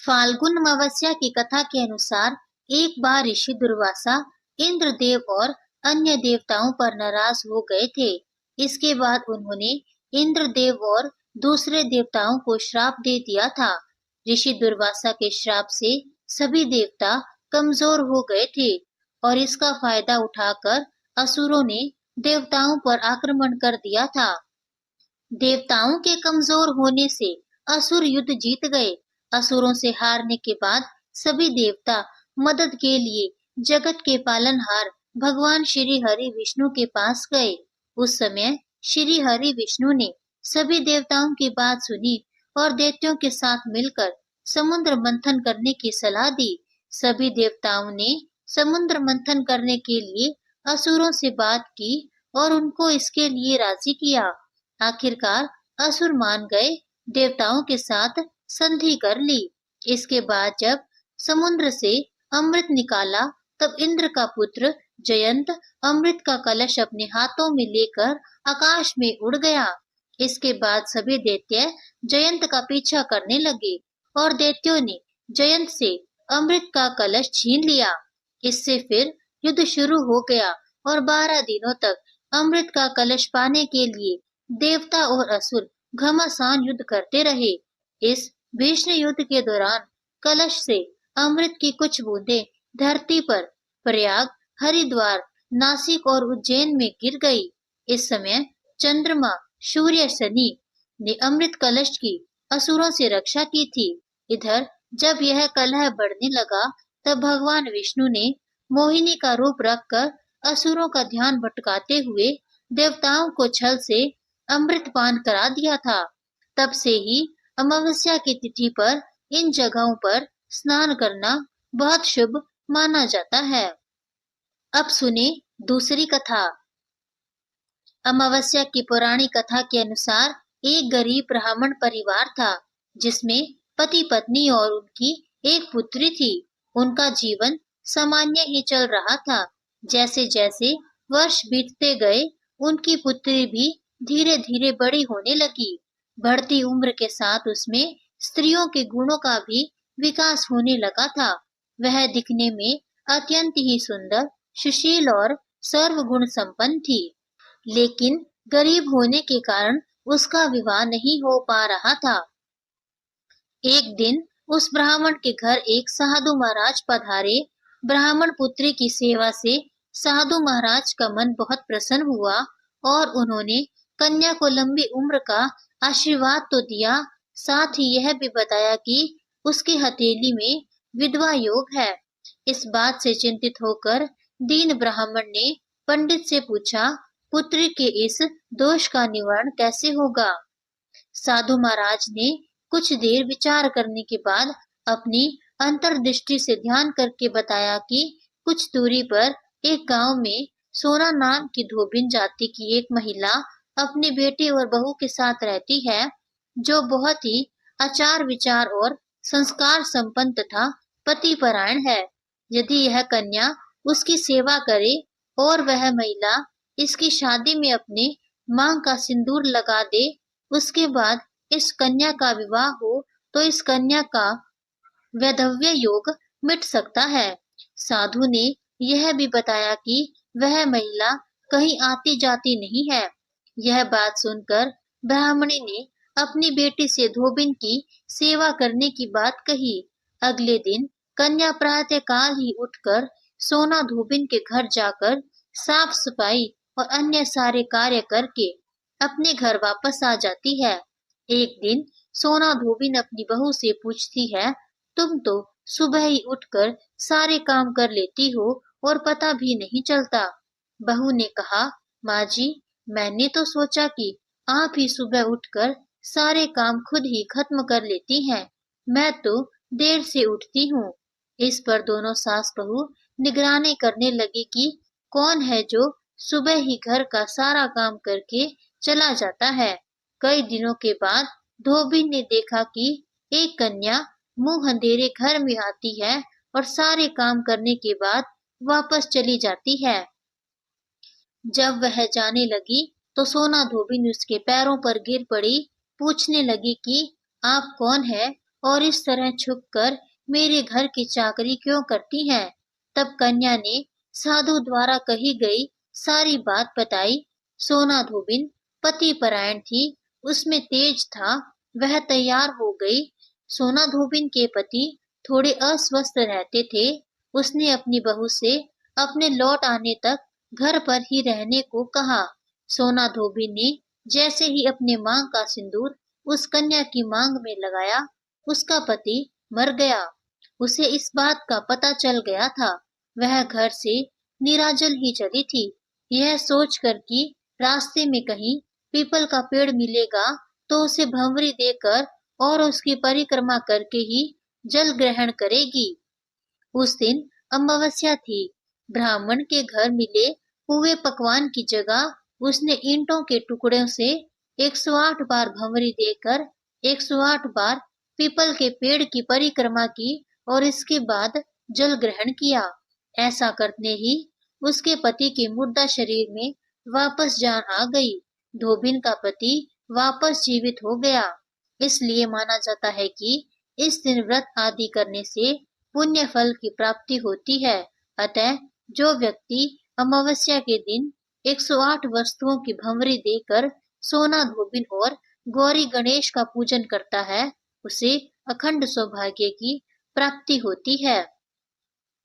फाल्गुन अमावस्या की कथा के अनुसार एक बार ऋषि दुर्वासा इंद्रदेव और अन्य देवताओं पर नाराज हो गए थे। इसके बाद उन्होंने इंद्रदेव और दूसरे देवताओं को श्राप दे दिया था। ऋषि दुर्वासा के श्राप से सभी देवता कमजोर हो गए थे और इसका फायदा उठाकर असुरों ने देवताओं पर आक्रमण कर दिया था। देवताओं के कमजोर होने से असुर युद्ध जीत गए। असुरों से हारने के बाद सभी देवता मदद के लिए जगत के पालनहार भगवान श्री हरि विष्णु के पास गए। उस समय श्री हरि विष्णु ने सभी देवताओं की बात सुनी और दैत्यों के साथ मिलकर समुद्र मंथन करने की सलाह दी। सभी देवताओं ने समुद्र मंथन करने के लिए असुरों से बात की और उनको इसके लिए राजी किया। आखिरकार असुर मान गए, देवताओं के साथ संधि कर ली। इसके बाद जब समुद्र से अमृत निकाला, तब इंद्र का पुत्र जयंत अमृत का कलश अपने हाथों में लेकर आकाश में उड़ गया। इसके बाद सभी दैत्य जयंत का पीछा करने लगे और दैत्यों ने जयंत से अमृत का कलश छीन लिया। इससे फिर युद्ध शुरू हो गया और 12 दिनों तक अमृत का कलश पाने के लिए देवता और असुर घमासान युद्ध करते रहे। इस भीषण युद्ध के दौरान कलश से अमृत की कुछ बूंदें धरती पर प्रयाग, हरिद्वार, नासिक और उज्जैन में गिर गई। इस समय चंद्रमा, सूर्य, शनि ने अमृत कलश की असुरों से रक्षा की थी। इधर जब यह कलह बढ़ने लगा, तब भगवान विष्णु ने मोहिनी का रूप रखकर असुरों का ध्यान भटकाते हुए देवताओं को छल से अमृत पान करा दिया था। तब से ही अमावस्या की तिथि पर इन जगहों पर स्नान करना बहुत शुभ माना जाता है। अब सुने दूसरी कथा। अमावस्या की पौराणिक कथा के अनुसार एक गरीब ब्राह्मण परिवार था, जिसमें पति पत्नी और उनकी एक पुत्री थी। उनका जीवन सामान्य ही चल रहा था। जैसे जैसे वर्ष बीतते गए, उनकी पुत्री भी धीरे धीरे बड़ी होने लगी। बढ़ती उम्र के साथ उसमें स्त्रियों के गुणों का भी विकास होने लगा था। वह दिखने में अत्यंत ही सुंदर, सुशील और सर्वगुण संपन्न थी। लेकिन गरीब होने के कारण उसका विवाह नहीं हो पा रहा था। एक दिन उस ब्राह्मण के घर एक साधु महाराज पधारे। ब्राह्मण पुत्री की सेवा से साधु महाराज का मन बहुत प्रसन्न हुआ और उन्होंने कन्या को लंबी उम्र का आशीर्वाद तो दिया, साथ ही यह भी बताया कि उसकी हथेली में विधवा योग है। इस बात से चिंतित होकर दीन ब्राह्मण ने पंडित से पूछा, पुत्री के इस दोष का निवारण कैसे होगा? साधु महाराज ने कुछ देर विचार करने के बाद अपनी अंतर्दृष्टि से ध्यान करके बताया कि कुछ दूरी पर एक गांव में सोना नाम की धोबिन जाति की एक महिला अपनी बेटी और बहू के साथ रहती है, जो बहुत ही आचार विचार और संस्कार संपन्न तथा पतिपरायण है। यदि यह कन्या उसकी सेवा करे और वह महिला इसकी शादी में अपने मांग का सिंदूर लगा दे, उसके बाद इस कन्या का विवाह हो, तो इस कन्या का वैधव्य योग मिट सकता है। साधु ने यह भी बताया कि वह महिला कहीं आती जाती नहीं है। यह बात सुनकर ब्राह्मणी ने अपनी बेटी से धोबिन की सेवा करने की बात कही। अगले दिन कन्या प्रातः काल ही उठकर सोना धोबिन के घर जाकर साफ सफाई और अन्य सारे कार्य करके अपने घर वापस आ जाती है। एक दिन सोना धोबिन अपनी बहू से पूछती है, तुम तो सुबह ही उठकर सारे काम कर लेती हो और पता भी नहीं चलता। बहू ने कहा, माँ जी, मैंने तो सोचा कि आप ही सुबह उठकर सारे काम खुद ही खत्म कर लेती हैं। मैं तो देर से उठती हूँ। इस पर दोनों सास बहू निगरानी करने लगी कि कौन है जो सुबह ही घर का सारा काम करके चला जाता है। कई दिनों के बाद धोबी ने देखा कि एक कन्या मुंह अंधेरे घर में आती है और सारे काम करने के बाद वापस चली जाती है। जब वह जाने लगी तो सोना धोबी उसके पैरों पर गिर पड़ी, पूछने लगी कि आप कौन है और इस तरह छुपकर मेरे घर की चाकरी क्यों करती हैं? तब कन्या ने साधु द्वारा कही गई सारी बात बताई। सोना धोबिन पतिपरायण थी, उसमें तेज था, वह तैयार हो गई। सोना धोबिन के पति थोड़े अस्वस्थ रहते थे। उसने अपनी बहू से अपने लौट आने तक घर पर ही रहने को कहा। सोना धोबिन ने जैसे ही अपने मांग का सिंदूर उस कन्या की मांग में लगाया, उसका पति मर गया। उसे इस बात का पता चल गया था। वह घर से निराजल ही चली थी, यह सोचकर कि रास्ते में कहीं पीपल का पेड़ मिलेगा तो उसे भंवरी देकर और उसकी परिक्रमा करके ही जल ग्रहण करेगी। उस दिन अमावस्या थी। ब्राह्मण के घर मिले हुए पकवान की जगह उसने ईंटों के टुकड़ों से 108 बार भंवरी देकर 108 बार पीपल के पेड़ की परिक्रमा की और इसके बाद जल ग्रहण किया। ऐसा करने ही उसके पति के मुर्दा शरीर में वापस जान आ गई। धोबिन का पति वापस जीवित हो गया। इसलिए माना जाता है कि इस दिन व्रत आदि करने से पुण्य फल की प्राप्ति होती है। अतः जो व्यक्ति अमावस्या के दिन 108 वस्तुओं की भंवरी देकर सोना धोबिन और गौरी गणेश का पूजन करता है, उसे अखंड सौभाग्य की प्राप्ति होती है।